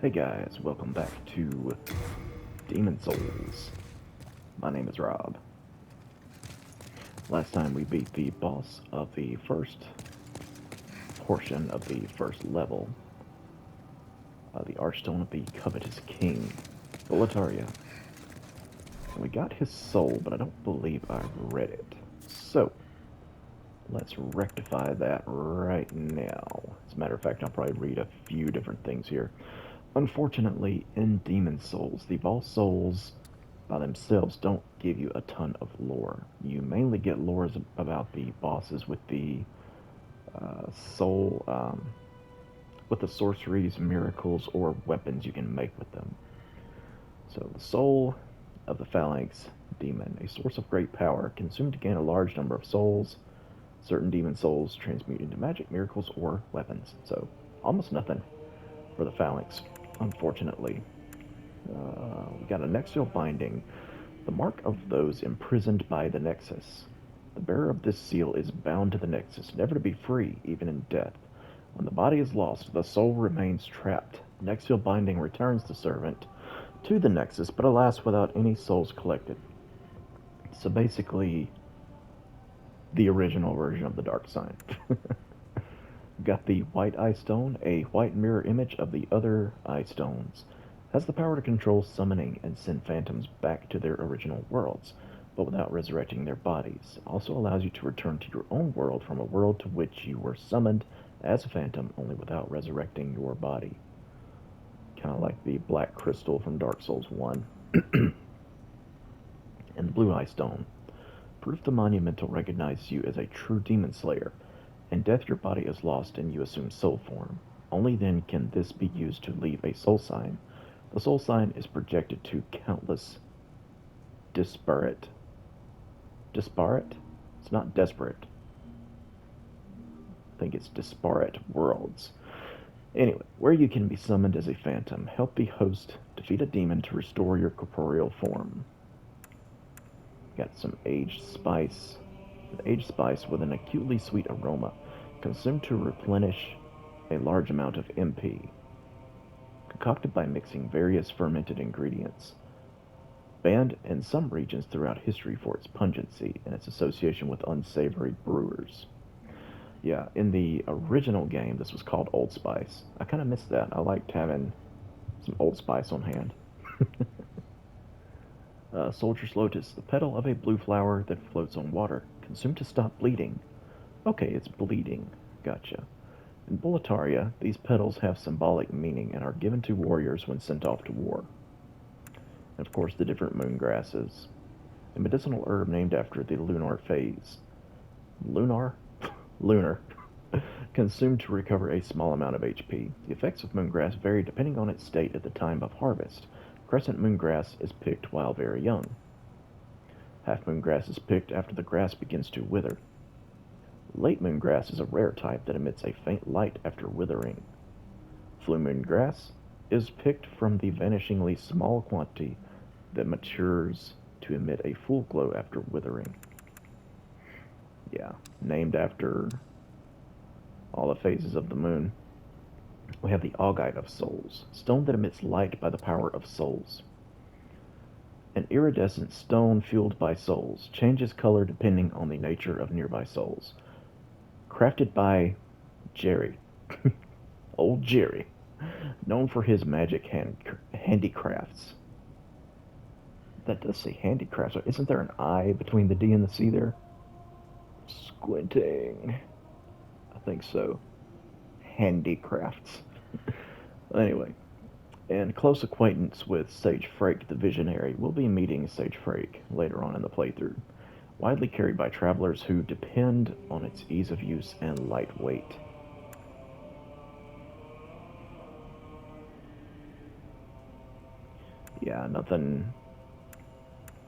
Hey guys, welcome back to Demon Souls. My name is Rob. Last time we beat the boss of the first portion of the first level, the Archstone of the Covetous King, Boletaria. And we got his soul, but I don't believe I read it. So, let's rectify that right now. As a matter of fact, I'll probably read a few different things here. Unfortunately, in Demon Souls, the boss souls by themselves don't give you a ton of lore. You mainly get lore about the bosses with the soul, with the sorceries, miracles, or weapons you can make with them. So, the soul of the Phalanx demon, a source of great power, consumed to gain a large number of souls. Certain demon souls transmute into magic, miracles, or weapons. So, almost nothing for the Phalanx, unfortunately. We got a Nexial binding, the mark of those imprisoned by the Nexus. The bearer of this seal is bound to the Nexus, never to be free, even in death. When the body is lost, the soul remains trapped. Nexial binding returns the servant to the Nexus, but alas, without any souls collected. So basically, the original version of the Dark Sign. Got the White Eye Stone, a white mirror image of the other Eye Stones. Has the power to control summoning and send phantoms back to their original worlds, but without resurrecting their bodies. It also allows you to return to your own world from a world to which you were summoned as a phantom, only without resurrecting your body. Kind of like the Black Crystal from Dark Souls 1. And the Blue Eye Stone. Proof the Monumental recognizes you as a true demon slayer. In death, your body is lost and you assume soul form. Only then can this be used to leave a soul sign. The soul sign is projected to countless disparate. Disparate? It's not desperate. I think it's disparate worlds. Anyway, where you can be summoned as a phantom, help the host defeat a demon to restore your corporeal form. Got some aged spice. Aged spice with an acutely sweet aroma, consumed to replenish a large amount of MP. Concocted by mixing various fermented ingredients. Banned in some regions throughout history for its pungency and its association with unsavory brewers. Yeah, in the original game, this was called Old Spice. I kind of missed that. I liked having some Old Spice on hand. Soldier's Lotus, the petal of a blue flower that floats on water, consumed to stop bleeding. Okay, it's bleeding. Gotcha. In Boletaria, these petals have symbolic meaning and are given to warriors when sent off to war. And of course, the different moon grasses. A medicinal herb named after the lunar phase. Lunar? Lunar. Consumed to recover a small amount of HP. The effects of moongrass vary depending on its state at the time of harvest. Crescent moongrass is picked while very young. Half moongrass is picked after the grass begins to wither. Late moongrass is a rare type that emits a faint light after withering. Full moon grass is picked from the vanishingly small quantity that matures to emit a full glow after withering. Yeah, named after all the phases of the moon. We have the Augite of Souls, stone that emits light by the power of souls. An iridescent stone fueled by souls changes color depending on the nature of nearby souls. Crafted by Jerry. Old Jerry. Known for his magic handicrafts. That does say handicrafts. Isn't there an I between the D and the C there? Squinting. I think so. Handicrafts. Anyway, and close acquaintance with Sage Frake the Visionary. We'll be meeting Sage Frake later on in the playthrough. Widely carried by travelers who depend on its ease of use and lightweight. Yeah, nothing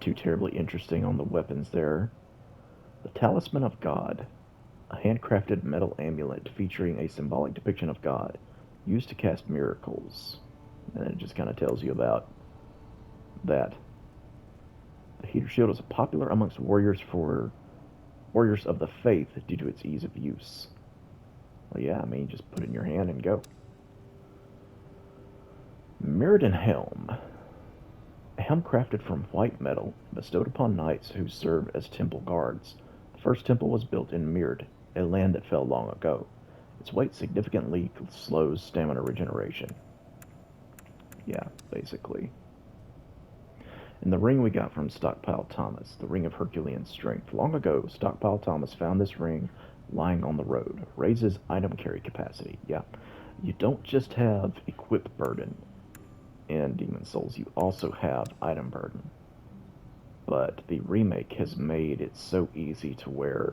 too terribly interesting on the weapons there. The Talisman of God, a handcrafted metal amulet featuring a symbolic depiction of God, used to cast miracles. And it just kind of tells you about that. The heater shield is popular amongst warriors of the faith due to its ease of use. Well, yeah, I mean, just put it in your hand and go. Meriden Helm. A helm crafted from white metal, bestowed upon knights who served as temple guards. The first temple was built in Mird, a land that fell long ago. Its weight significantly slows stamina regeneration. Yeah, basically. And the ring we got from Stockpile Thomas, the Ring of Herculean Strength. Long ago, Stockpile Thomas found this ring lying on the road. Raises item carry capacity. Yeah, you don't just have equip burden in Demon Souls, you also have item burden. But the remake has made it so easy to where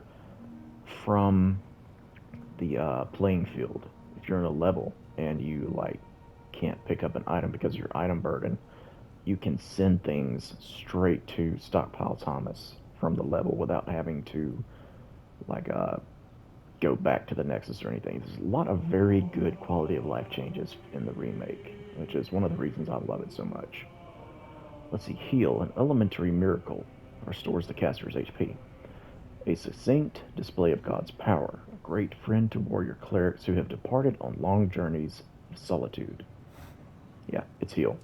from the playing field, if you're in a level and you like can't pick up an item because of your item burden, you can send things straight to Stockpile Thomas from the level without having to like go back to the Nexus or anything. There's a lot of very good quality of life changes in the remake, which is one of the reasons I love it so much. Let's see, heal, an elementary miracle, restores the caster's HP. A succinct display of God's power, a great friend to warrior clerics who have departed on long journeys of solitude. Yeah, it's heal.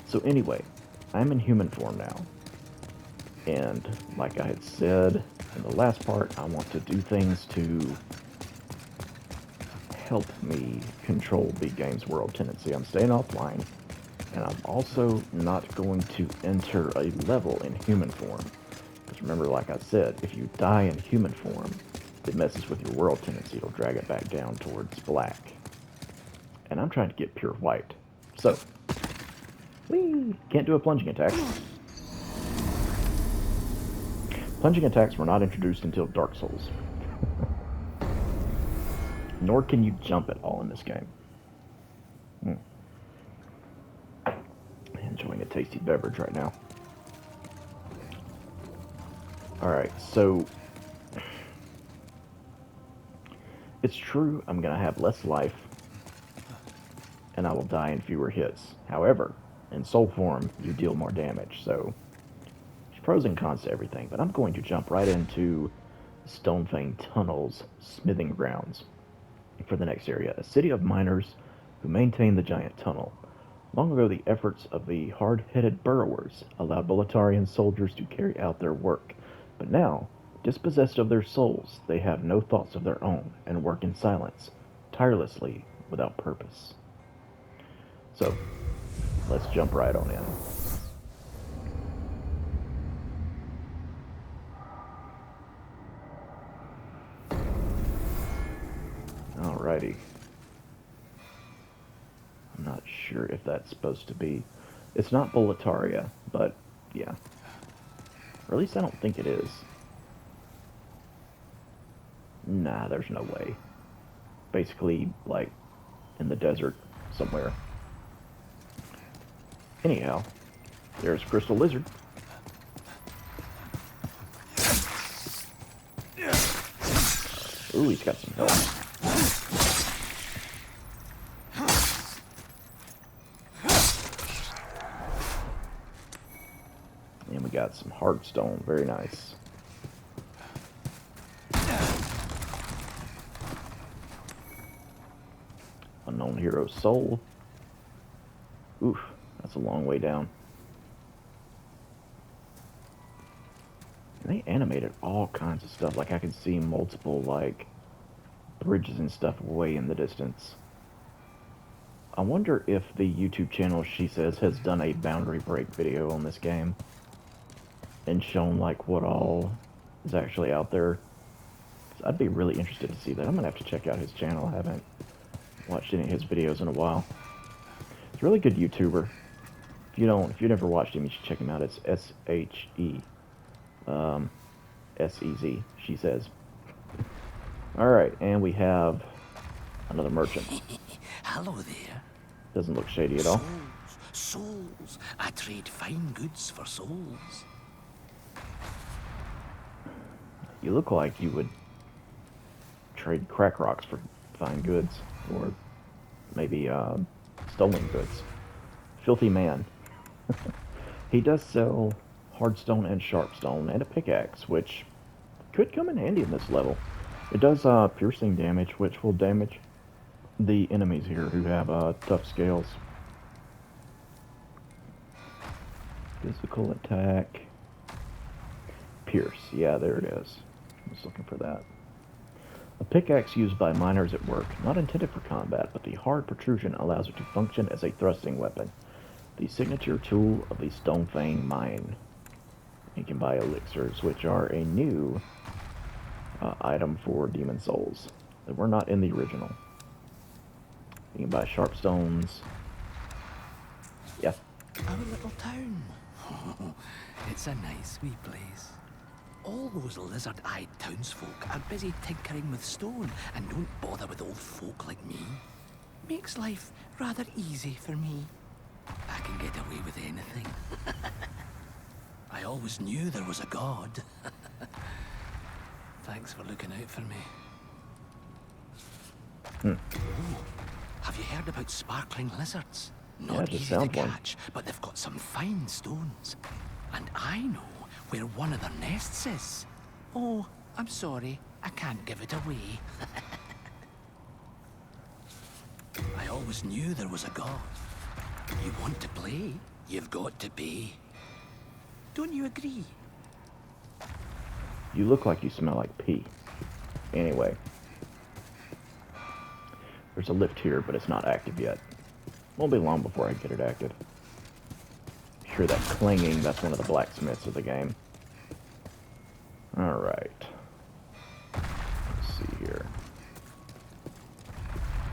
So anyway, I'm in human form now. And like I had said in the last part, I want to do things to help me control the game's world tendency. I'm staying offline, and I'm also not going to enter a level in human form. Because remember, like I said, if you die in human form, it messes with your world tendency. It'll drag it back down towards black. And I'm trying to get pure white. So, whee! Can't do a plunging attack. Plunging attacks were not introduced until Dark Souls. Nor can you jump at all in this game. Enjoying a tasty beverage right now. Alright, so it's true I'm going to have less life and I will die in fewer hits. However, in soul form, you deal more damage, so there's pros and cons to everything, but I'm going to jump right into Stonefang Tunnel's smithing grounds for the next area, a city of miners who maintain the giant tunnel. Long ago, the efforts of the hard-headed burrowers allowed Boletarian soldiers to carry out their work, but now, dispossessed of their souls, they have no thoughts of their own and work in silence, tirelessly, without purpose. So, let's jump right on in. Alrighty. I'm not sure if that's supposed to be... It's not Boletaria, but yeah. Or at least I don't think it is. Nah, there's no way. Basically, like, in the desert somewhere. Anyhow, there's Crystal Lizard. Ooh, he's got some health. And we got some hardstone, very nice. Unknown Hero Soul. Oof, that's a long way down. And they animated all kinds of stuff. Like I could see multiple like bridges and stuff way in the distance. I wonder if the YouTube channel she says has done a boundary break video on this game and shown like what all is actually out there. So I'd be really interested to see that. I'm gonna have to check out his channel. I haven't watched any of his videos in a while. He's a really good YouTuber. If you've never watched him, you should check him out. It's S-H-E. S-E-Z, she says. Alright, and we have another merchant. Hello there. Doesn't look shady at all. Souls. I trade fine goods for souls. You look like you would trade crack rocks for fine goods, or maybe stolen goods. Filthy man. He does sell hardstone and sharpstone and a pickaxe, which could come in handy in this level. It does piercing damage, which will damage the enemies here who have tough scales. Physical attack. Pierce. Yeah, there it is. I was looking for that. A pickaxe used by miners at work, not intended for combat, but the hard protrusion allows it to function as a thrusting weapon. The signature tool of the Stonefang mine. You can buy elixirs, which are a new item for Demon Souls that were not in the original. You can buy sharp stones. Yeah. Our little town. It's a nice wee place. All those lizard-eyed townsfolk are busy tinkering with stone and don't bother with old folk like me. Makes life rather easy for me. I can get away with anything. I always knew there was a god. Thanks for looking out for me. Oh, have you heard about sparkling lizards? Not just easy to found one. catch, but they've got some fine stones. And I know where one of their nests is. Oh, I'm sorry, I can't give it away. I always knew there was a god. You want to play, you've got to pay. Don't you agree? You look like you smell like pee. Anyway. There's a lift here, but it's not active yet. Won't be long before I get it active. Hear that clanging? That's one of the blacksmiths of the game. Alright. Let's see here.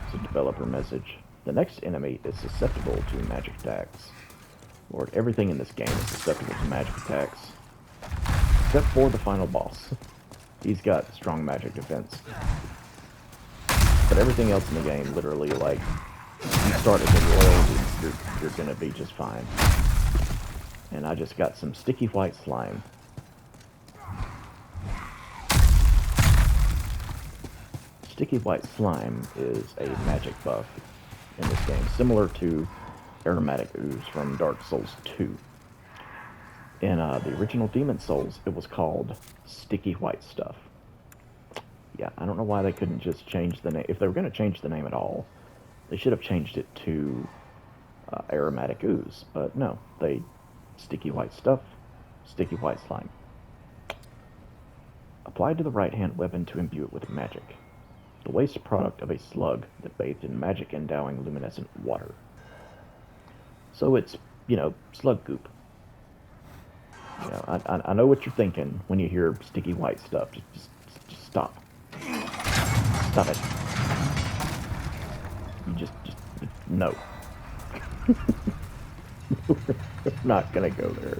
It's a developer message. The next enemy is susceptible to magic attacks. Lord, everything in this game is susceptible to magic attacks. Except for the final boss. He's got strong magic defense. But everything else in the game, literally, like, you start as a royal, you're gonna be just fine. And I just got some sticky white slime. Sticky white slime is a magic buff in this game, similar to aromatic ooze from Dark Souls 2. In the original Demon Souls, it was called sticky white stuff. Yeah, I don't know why they couldn't just change the name. If they were going to change the name at all, they should have changed it to aromatic ooze. But no, they sticky white stuff, sticky white slime. Applied to the right-hand weapon to imbue it with magic. The waste product of a slug that bathed in magic endowing luminescent water. So it's, you know, slug goop. You know, I know what you're thinking when you hear sticky white stuff. Just stop. Stop it. You just no. We're not gonna go there.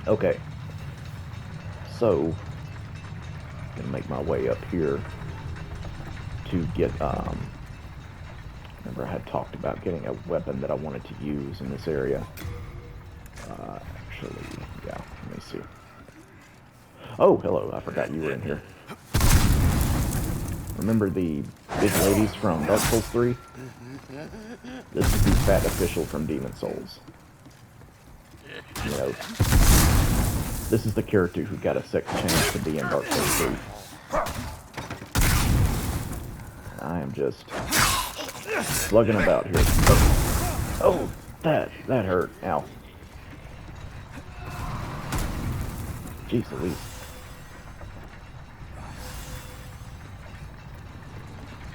Okay. So, gonna make my way up here to get, remember I had talked about getting a weapon that I wanted to use in this area. Actually, yeah, let me see. Oh, hello, I forgot you were in here. Remember the big ladies from Dark Souls 3? This is the fat official from Demon Souls. You know, this is the character who got a second chance to be in Dark Souls 3. I am just slugging about here. Oh, that hurt. Ow. Jeez Louise.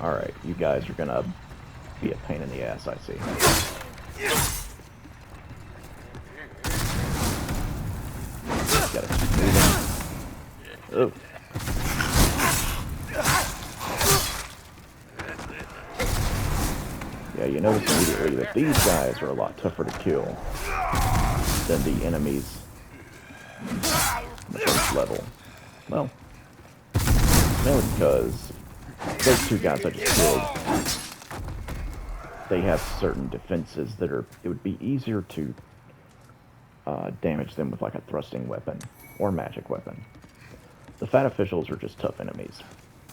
Alright, you guys are gonna be a pain in the ass, I see. Gotta keep moving. Oh. Yeah, you notice immediately that these guys are a lot tougher to kill than the enemies in the first level. Well, mainly because those two guys I just killed, they have certain defenses that it would be easier to damage them with like a thrusting weapon or magic weapon. The fat officials are just tough enemies.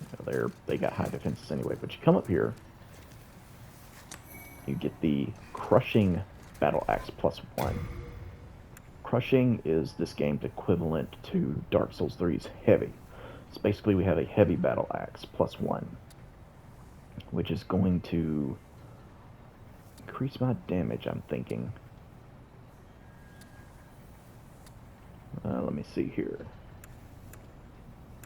You know, they got high defenses anyway, but you come up here, you get the Crushing Battle Axe +1. Crushing is this game's equivalent to Dark Souls 3's Heavy. So basically we have a Heavy Battle Axe +1, which is going to increase my damage, I'm thinking. Let me see here.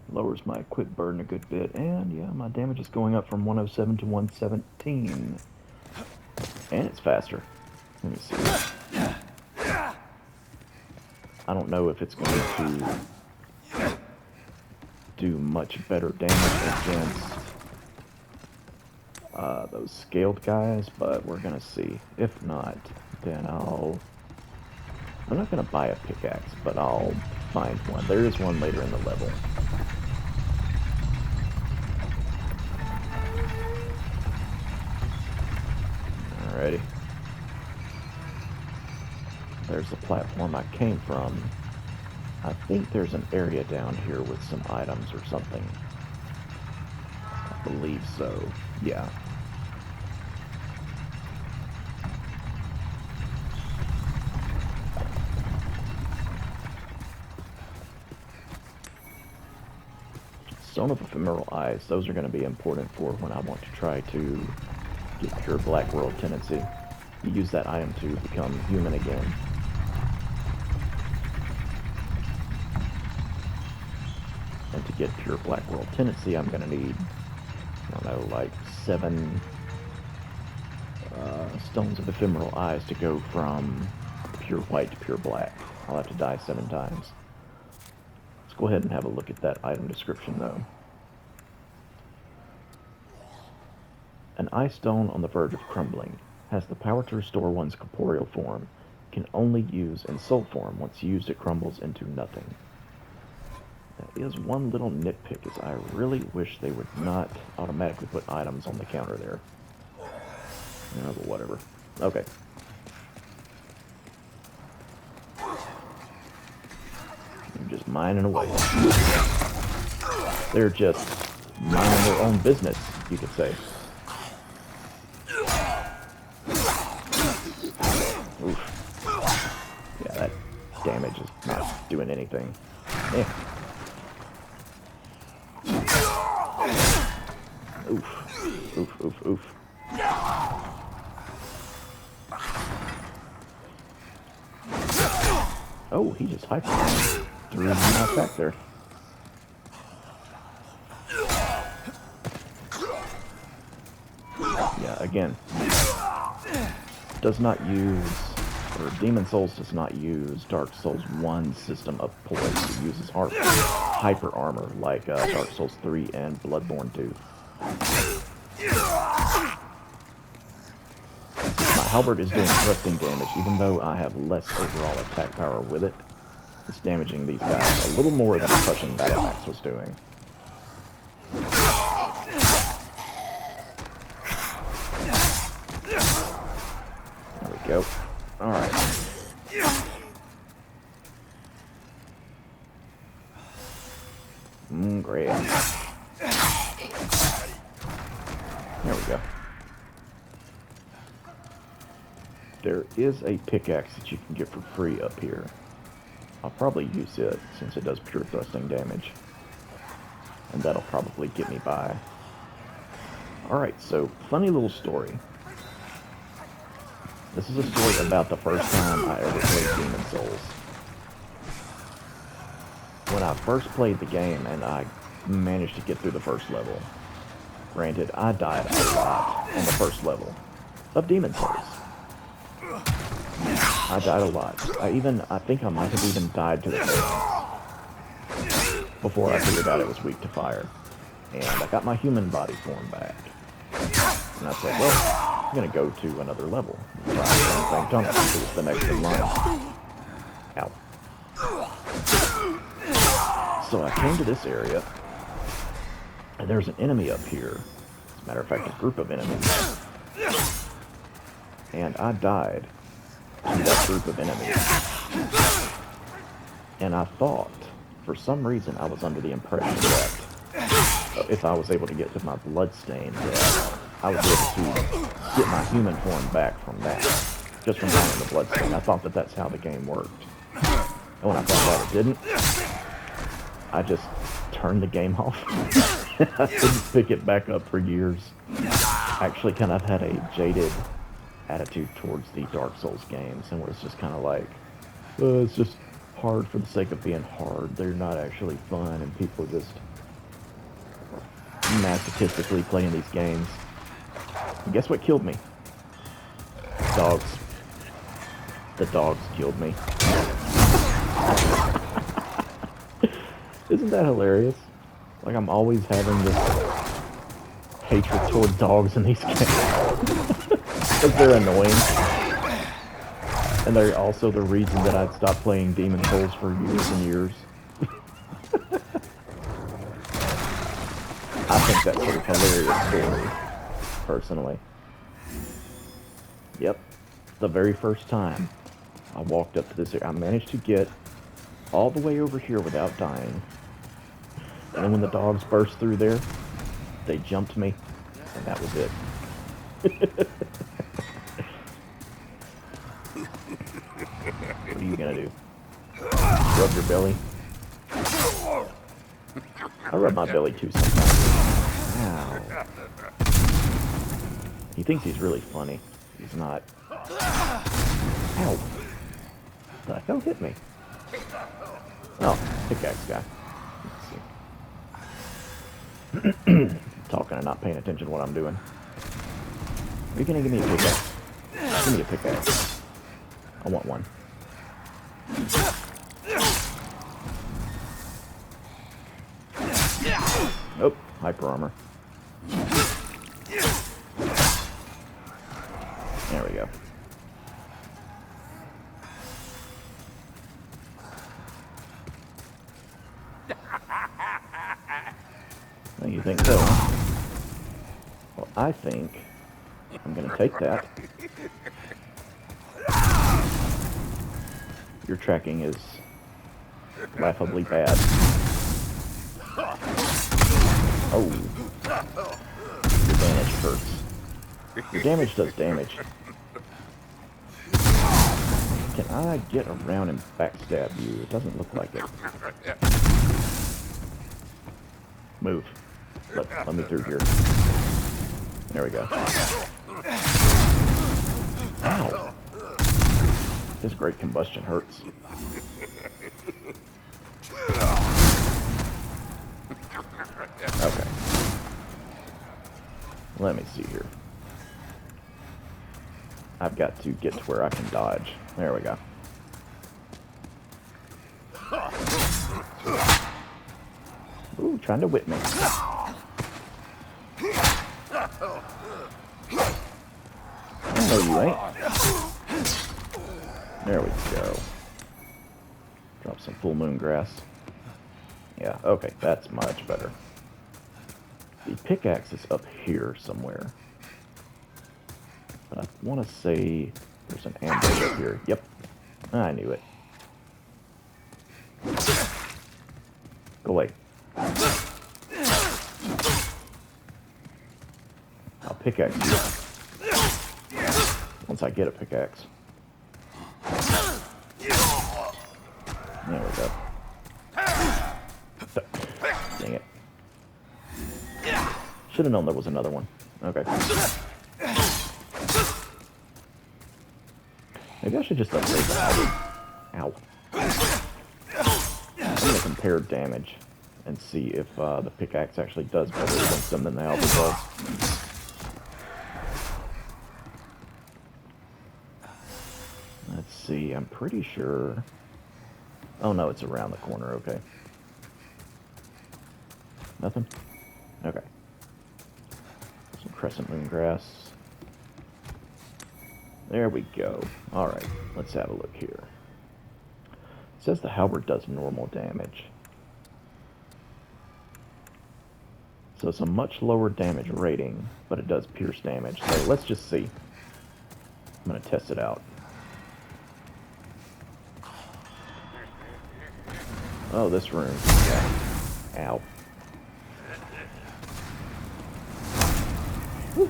Lowers my quick burn a good bit, and yeah, my damage is going up from 107 to 117. And it's faster. Let me see. I don't know if it's going to do much better damage against those scaled guys, but we're going to see. If not, then I'm not going to buy a pickaxe, but I'll find one. There is one later in the level. Alrighty. There's the platform I came from. I think there's an area down here with some items or something. I believe so. Yeah. Stone of Ephemeral Eyes. Those are going to be important for when I want to try to get pure Black World tendency. You use that item to become human again. And to get pure Black World tendency, I'm going to need, I don't know, like 7 Stones of Ephemeral Eyes to go from pure white to pure black. I'll have to die 7 times. Let's go ahead and have a look at that item description, though. An eye stone on the verge of crumbling. Has the power to restore one's corporeal form. Can only use in soul form. Once used, it crumbles into nothing. That is one little nitpick, is I really wish they would not automatically put items on the counter there. No, but whatever. Okay. I'm just mining away. They're just minding their own business, you could say. Oof. Yeah, that damage is not doing anything. Eh. Oof. Oof, oof, oof. Oh, he just hyper threw him out back there. Yeah, again, does not use, or Demon Souls does not use Dark Souls 1 system of poise. It uses hyper armor like Dark Souls 3 and Bloodborne 2. My halberd is doing thrusting damage, even though I have less overall attack power with it. It's damaging these guys a little more than the crushing battle axe was doing. There we go. Alright. Great. There we go. There is a pickaxe that you can get for free up here. I'll probably use it since it does pure thrusting damage. And that'll probably get me by. Alright, so funny little story. This is a story about the first time I ever played Demon Souls. When I first played the game and I managed to get through the first level. Granted, I died a lot on the first level of Demon Souls. I died a lot. I think I might have even died to the face before I figured out it was weak to fire. And I got my human body form back. And I said, well, I'm going to go to another level. Try the same tunnel. It's the next in line. Ow. So I came to this area, and there's an enemy up here. As a matter of fact, a group of enemies. And I died to that group of enemies. And I thought, for some reason, I was under the impression that if I was able to get to my bloodstain, that I was able to get my human form back from that. Just from finding the bloodstain. I thought that that's how the game worked. And when I found out it didn't, I just turned the game off. I couldn't pick it back up for years. I actually kind of had a jaded attitude towards the Dark Souls games, and where it's just kind of like, it's just hard for the sake of being hard. They're not actually fun, and people are just masochistically playing these games. And guess what killed me? Dogs. The dogs killed me. Isn't that hilarious? Like, I'm always having this hatred toward dogs in these games. Because they're annoying. And they're also the reason that I'd stopped playing Demon Souls for years and years. I think that's sort of hilarious story, personally. Yep. The very first time I walked up to this area, I managed to get all the way over here without dying. And then when the dogs burst through there, they jumped me, and that was it. What are you gonna do? Rub your belly? I rub my belly too sometimes. Ow. He thinks he's really funny. He's not. Ow. The hell hit me? Oh, pickaxe guy. Let's see. Talking and not paying attention to what I'm doing. Are you gonna give me a pickaxe? Give me a pickaxe. I want one. Nope, hyper armor. There we go. Oh, you think so? Well, I think I'm gonna take that. Your tracking is laughably bad. Oh. Your damage hurts. Your damage does damage. Can I get around and backstab you? It doesn't look like it. Move. Let me through here. There we go. Ow. This great combustion hurts. Okay. Let me see here. I've got to get to where I can dodge. There we go. Ooh, trying to whip me. No, you ain't. There we go. Drop some full moon grass. Yeah, okay, that's much better. The pickaxe is up here somewhere. But I want to say there's an ambush up here. Yep, I knew it. Go away. I'll pickaxe you. Once I get a pickaxe. There we go. Dang it. Should have known there was another one. Okay. Maybe I should just upgrade the Ow. I'm going to compare damage and see if the pickaxe actually does better against them than the halberd does. Let's see, I'm pretty sure... Oh no, it's around the corner, okay. Nothing? Okay. Some crescent moon grass. There we go. Alright, let's have a look here. It says the halberd does normal damage. So it's a much lower damage rating, but it does pierce damage. So let's just see. I'm going to test it out. Oh, this room. Yeah. Ow. Woo.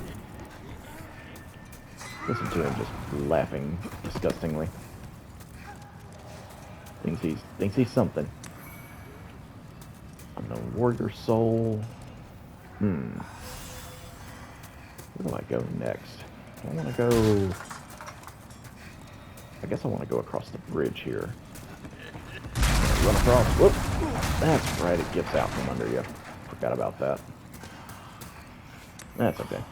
Listen to him just laughing disgustingly. Thinks he's something. I'm no warrior soul. Where do I go next? I want to go... I guess I want to go across the bridge here. Run across. Whoop! That's right, it gets out from under you. Forgot about that. That's okay.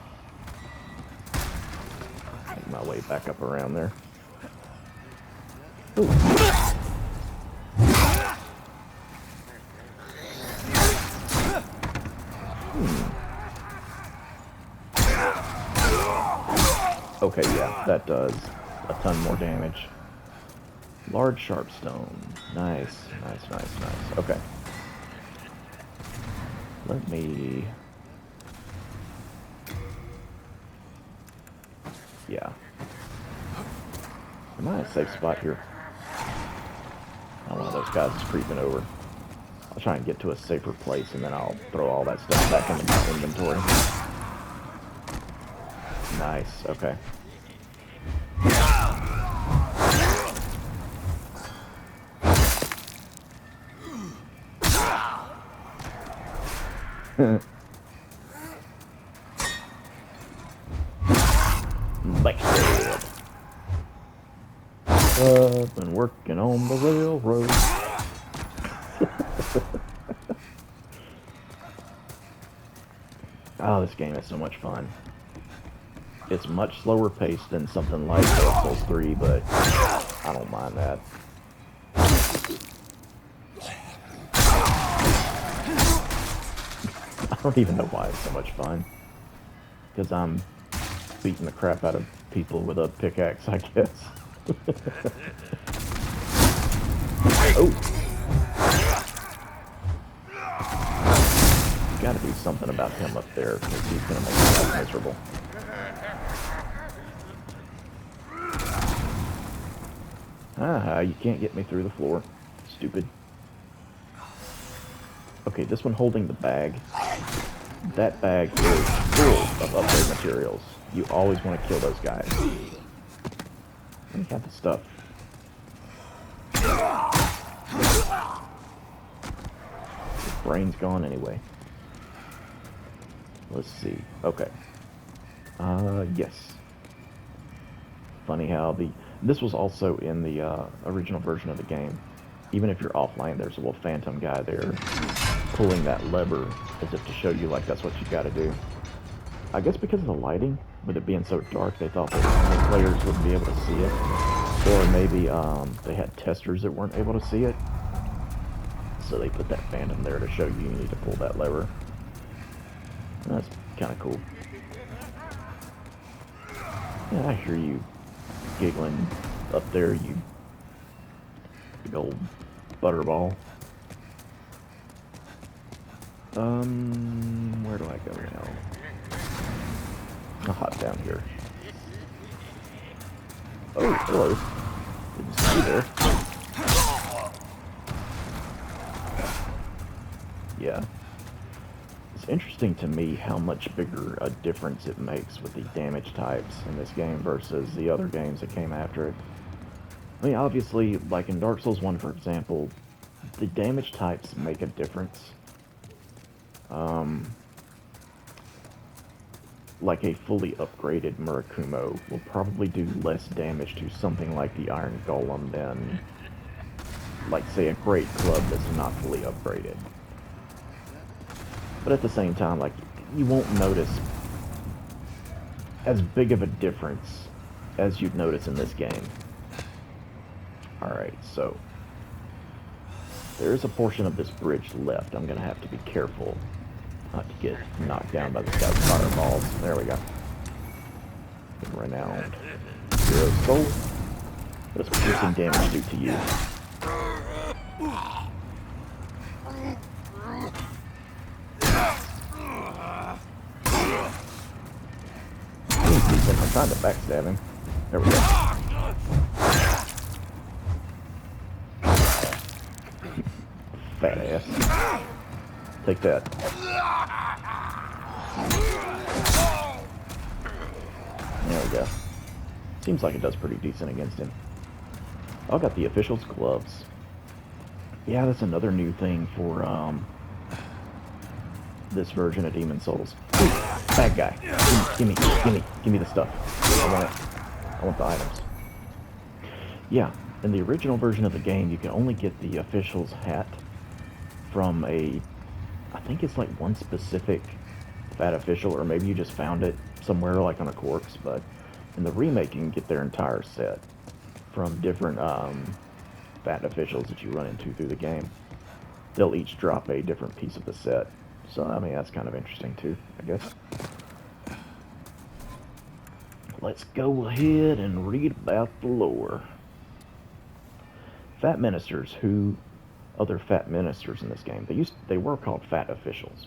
Make my way back up around there. Ooh. Okay, yeah, that does a ton more damage. Large sharp stone. Nice, nice, nice, nice. Okay. Let me... Yeah. Am I in a safe spot here? Not one of those guys is creeping over. I'll try and get to a safer place, and then I'll throw all that stuff back into my inventory. Nice, okay. Backstab. I've been working on the railroad. Oh, this game is so much fun. It's much slower paced than something like Dark Souls 3, but I don't mind that. I don't even know why it's so much fun. Because I'm beating the crap out of people with a pickaxe, I guess. Oh! Gotta do something about him up there, because he's gonna make me life miserable. Ah, you can't get me through the floor. Stupid. Okay, this one holding the bag. That bag is full of upgrade materials. You always want to kill those guys. Let me have the stuff. His brain's gone anyway. Let's see. Okay. Yes. Funny how this was also in the original version of the game. Even if you're offline, there's a little phantom guy there pulling that lever as if to show you like that's what you got to do. I guess because of the lighting, with it being so dark, they thought that players wouldn't be able to see it. Or maybe they had testers that weren't able to see it. So they put that phantom there to show you need to pull that lever. And that's kind of cool. Yeah, I hear you giggling up there, you big old butterball. Where do I go now? I'll hop down here. Oh, hello. Didn't see you there. Yeah. It's interesting to me how much bigger a difference it makes with the damage types in this game versus the other games that came after it. I mean, obviously, like in Dark Souls 1, for example, the damage types make a difference. Like a fully upgraded Murakumo will probably do less damage to something like the Iron Golem than, like, say, a Great Club that's not fully upgraded. But at the same time, like, you won't notice as big of a difference as you'd notice in this game. Alright, so there is a portion of this bridge left. I'm gonna have to be careful not to get knocked down by this guy's fireballs. There we go. Renowned Hero Soul. What does piercing damage do to you? I'm trying to backstab him. There we go. Fat ass. Take that. There we go. Seems like it does pretty decent against him. I got the official's gloves. Yeah, that's another new thing for this version of Demon Souls. Bad guy. Give me the stuff. I want it. I want the items. Yeah, in the original version of the game, you can only get the official's hat from I think it's like one specific fat official, or maybe you just found it somewhere like on a corpse, but in the remake you can get their entire set from different fat officials that you run into through the game. They'll each drop a different piece of the set. So, I mean, that's kind of interesting too, I guess. Let's go ahead and read about the lore. Fat ministers, other fat ministers in this game, they were called fat officials.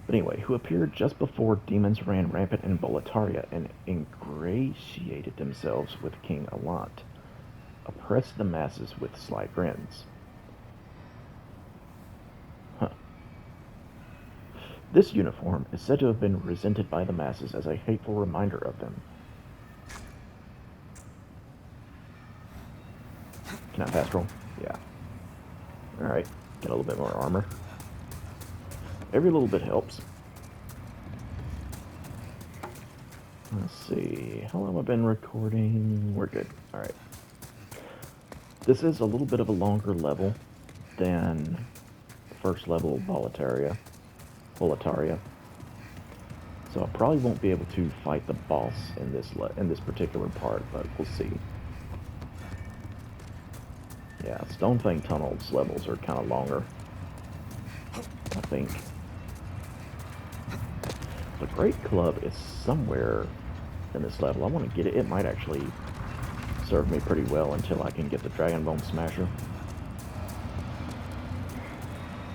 But anyway, who appeared just before demons ran rampant in Boletaria and ingratiated themselves with King Alant, oppressed the masses with sly grins. This uniform is said to have been resented by the masses as a hateful reminder of them. Can I fast roll? Yeah. Alright, get a little bit more armor. Every little bit helps. Let's see, how long have I been recording? We're good. Alright. This is a little bit of a longer level than the first level of Boletaria. So I probably won't be able to fight the boss in this particular part, but we'll see. Yeah, Stonefang Tunnel's levels are kind of longer, I think. The Great Club is somewhere in this level. I want to get it. It might actually serve me pretty well until I can get the Dragon Bone Smasher.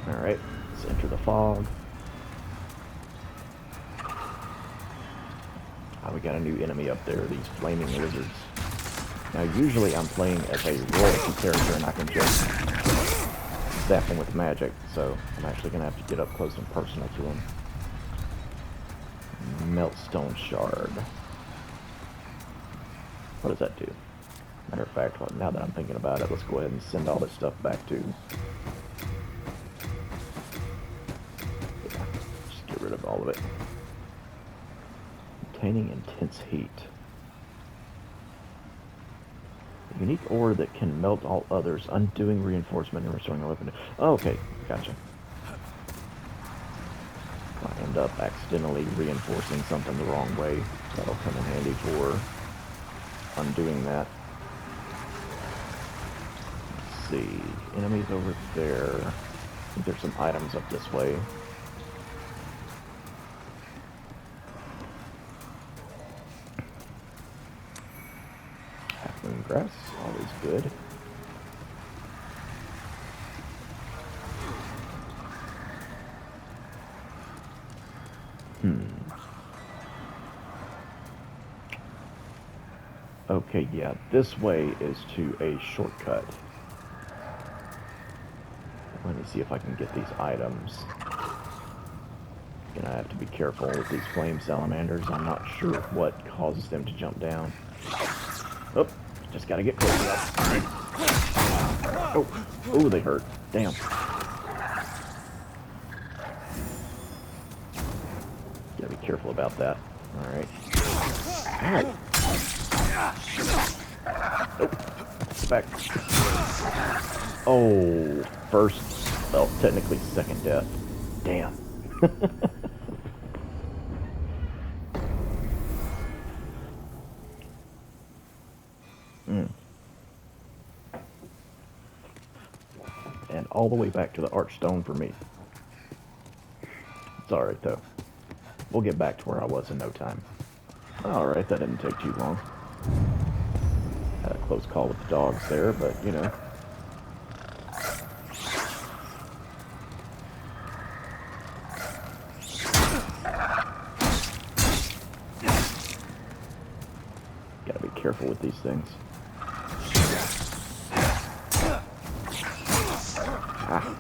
Alright, let's enter the fog. Oh, we got a new enemy up there, these flaming lizards. Now, usually I'm playing as a royalty character and I can just zap them with magic, so I'm actually going to have to get up close and personal to them. Meltstone Shard. What does that do? Matter of fact, now that I'm thinking about it, let's go ahead and send all this stuff back to... Yeah, just get rid of all of it. Obtaining intense heat. A unique ore that can melt all others, undoing reinforcement and restoring the weapon. Oh, okay, gotcha. If I end up accidentally reinforcing something the wrong way, that'll come in handy for undoing that. Let's see, enemies over there. I think there's some items up this way. Half-moon grass, always good. Okay, yeah, this way is to a shortcut. Let me see if I can get these items. Gonna have to be careful with these flame salamanders. I'm not sure what causes them to jump down. Oh, just gotta get close enough. Oh, they hurt. Damn. Gotta be careful about that. Alright. Alright. Oh, back. Oh, first, well, technically second death. Damn. And all the way back to the Archstone for me. It's alright though. We'll get back to where I was in no time. Alright, that didn't take too long. Had a close call with the dogs there, but you know. Gotta be careful with these things. Ah.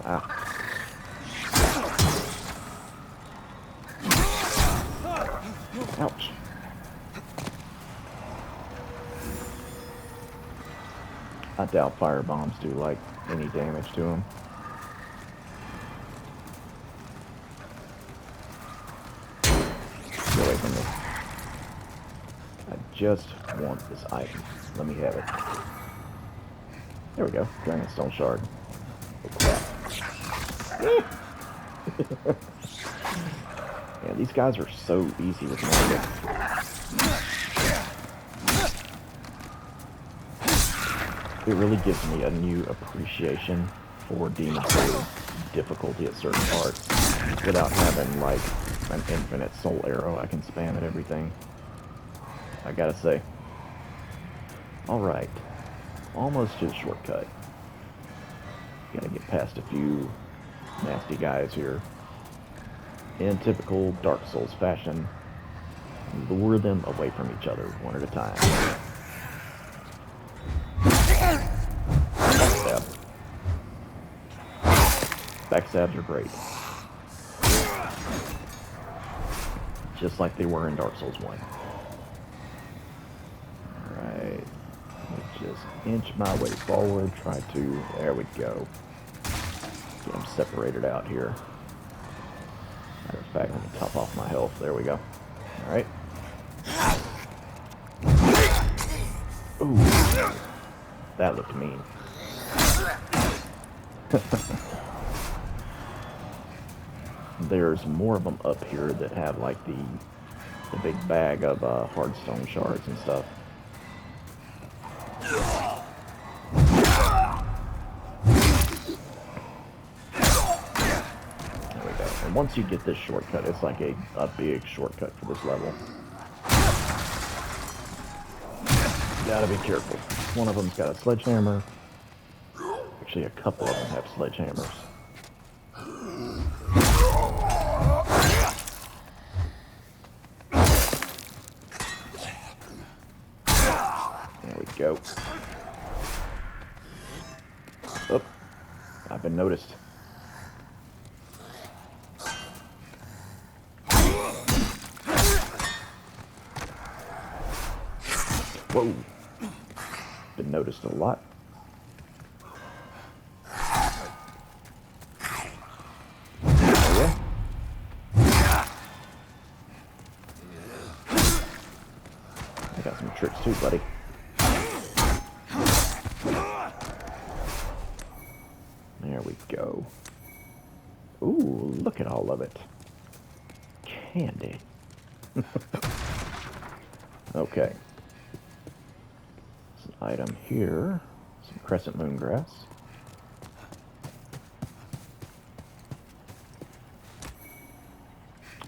Ah. Ouch. I doubt fire bombs do, like, any damage to him. Get away from me. I just want this item. Let me have it. There we go. Dragon Stone Shard. Oh, crap. Yeah, these guys are so easy with magic. It really gives me a new appreciation for Demon Souls difficulty at certain parts without having, like, an infinite soul arrow I can spam at everything. I gotta say. Alright. Almost to the shortcut. Gotta get past a few nasty guys here. In typical Dark Souls fashion, lure them away from each other one at a time. Backstab. Backstabs are great. Just like they were in Dark Souls 1. Alright. Just inch my way forward, try to... There we go. Get them separated out here. Matter of fact, let me top off my health. There we go. Alright. Ooh. That looked mean. There's more of them up here that have, like, the big bag of hardstone shards and stuff. There we go. And once you get this shortcut, it's like a big shortcut for this level. Gotta be careful. One of them's got a sledgehammer. Actually, a couple of them have sledgehammers. There we go. Oh, I've been noticed. Whoa. Been noticed a lot. Oh, yeah? I got some tricks too, buddy. There we go. Ooh, look at all of it. Candy. Okay. There's an item here. Some crescent moon grass.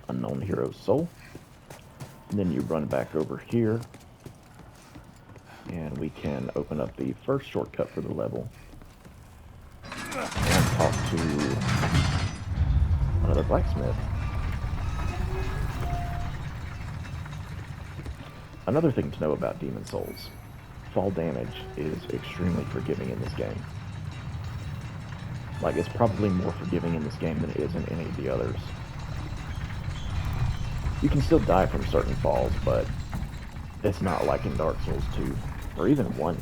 Unknown hero's soul. And then you run back over here. And we can open up the first shortcut for the level. And talk to another blacksmith. Another thing to know about Demon Souls. Fall damage is extremely forgiving in this game. Like, it's probably more forgiving in this game than it is in any of the others. You can still die from certain falls, but it's not like in Dark Souls 2, or even 1.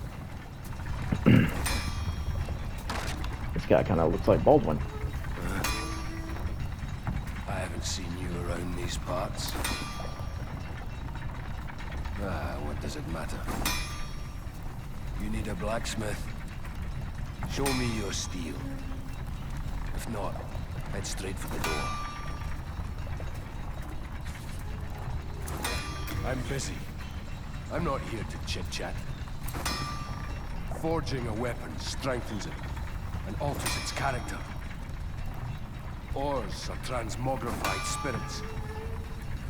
This guy kind of looks like Baldwin. I haven't seen you around these parts. What does it matter? You need a blacksmith? Show me your steel. If not, head straight for the door. I'm busy. I'm not here to chit-chat. Forging a weapon strengthens it and alters its character. Ores are transmogrified spirits.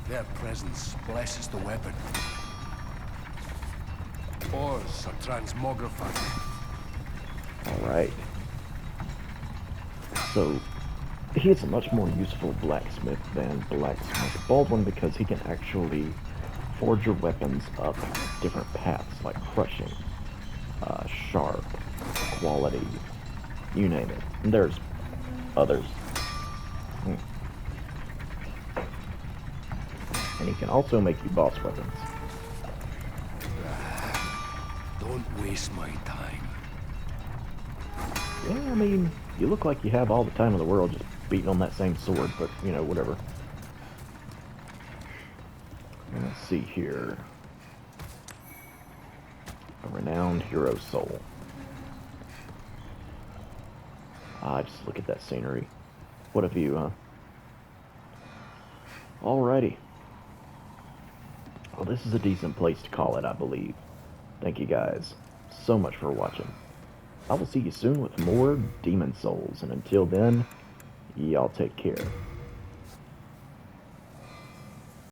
Their presence blesses the weapon. Ores are transmogrified. Alright. So, he is a much more useful blacksmith than Blacksmith Baldwin because he can actually forge your weapons up different paths, like crushing, sharp, quality, you name it. And there's others. Hmm. And he can also make you boss weapons. Don't waste my time. Yeah, I mean, you look like you have all the time in the world just beating on that same sword, but, you know, whatever. Let's see here. A renowned hero soul. Ah, just look at that scenery. What a view, huh? Alrighty. Well, this is a decent place to call it, I believe. Thank you guys so much for watching. I will see you soon with more Demon Souls, and until then, y'all take care.